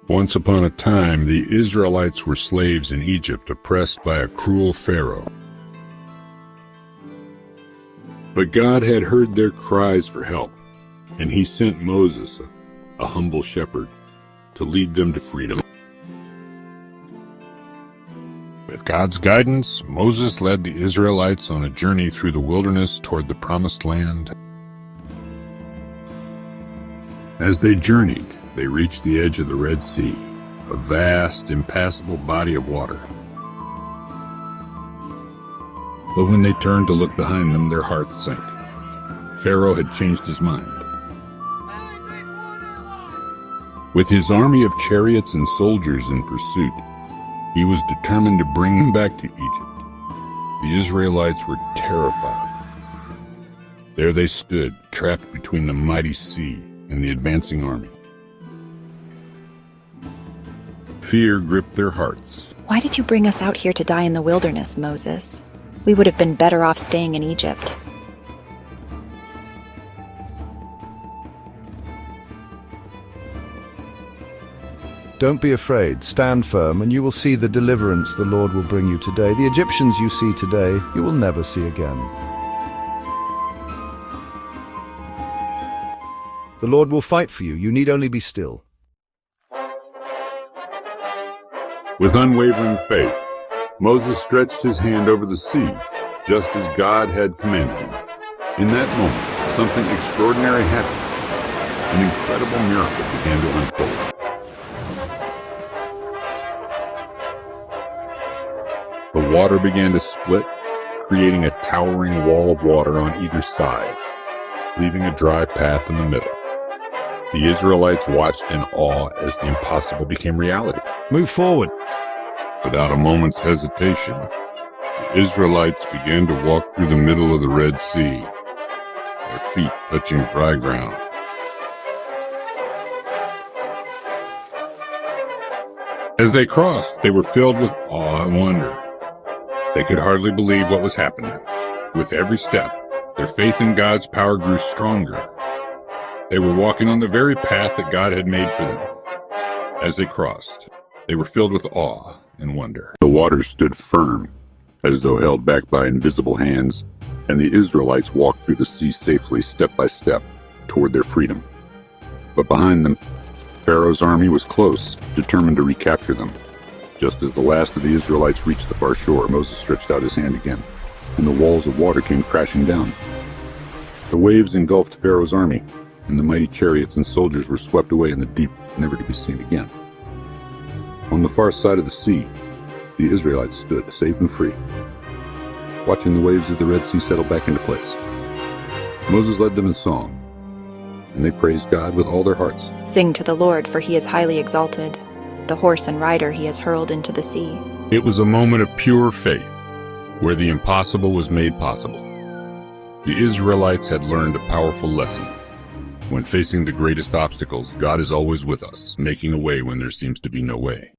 Once upon a time, the Israelites were slaves in Egypt, oppressed by a cruel Pharaoh. But God had heard their cries for help, and he sent Moses, a humble shepherd, to lead them to freedom. With God's guidance, Moses led the Israelites on a journey through the wilderness toward the Promised Land. As they journeyed, they reached the edge of the Red Sea, a vast, impassable body of water. But when they turned to look behind them, their hearts sank. Pharaoh had changed his mind. With his army of chariots and soldiers in pursuit, he was determined to bring them back to Egypt. The Israelites were terrified. There they stood, trapped between the mighty sea and the advancing army. Fear gripped their hearts. Why did you bring us out here to die in the wilderness, Moses? We would have been better off staying in Egypt. Don't be afraid. Stand firm, and you will see the deliverance the Lord will bring you today. The Egyptians you see today, you will never see again. The Lord will fight for you. You need only be still. With unwavering faith, Moses stretched his hand over the sea, just as God had commanded him. In that moment, something extraordinary happened. An incredible miracle began to unfold. The water began to split, creating a towering wall of water on either side, leaving a dry path in the middle. The Israelites watched in awe as the impossible became reality. Move forward. Without a moment's hesitation, the Israelites began to walk through the middle of the Red Sea, their feet touching dry ground. As they crossed, they were filled with awe and wonder. They could hardly believe what was happening. With every step, their faith in God's power grew stronger. They were walking on the very path that God had made for them. As they crossed, they were filled with awe and wonder. The waters stood firm, as though held back by invisible hands, and the Israelites walked through the sea safely, step by step, toward their freedom. But behind them, Pharaoh's army was close, determined to recapture them. Just as the last of the Israelites reached the far shore, Moses stretched out his hand again, and the walls of water came crashing down. The waves engulfed Pharaoh's army, and the mighty chariots and soldiers were swept away in the deep, never to be seen again. On the far side of the sea, the Israelites stood, safe and free, watching the waves of the Red Sea settle back into place. Moses led them in song, and they praised God with all their hearts. Sing to the Lord, for he is highly exalted. The horse and rider he has hurled into the sea. It was a moment of pure faith, where the impossible was made possible. The Israelites had learned a powerful lesson. When facing the greatest obstacles, God is always with us, making a way when there seems to be no way.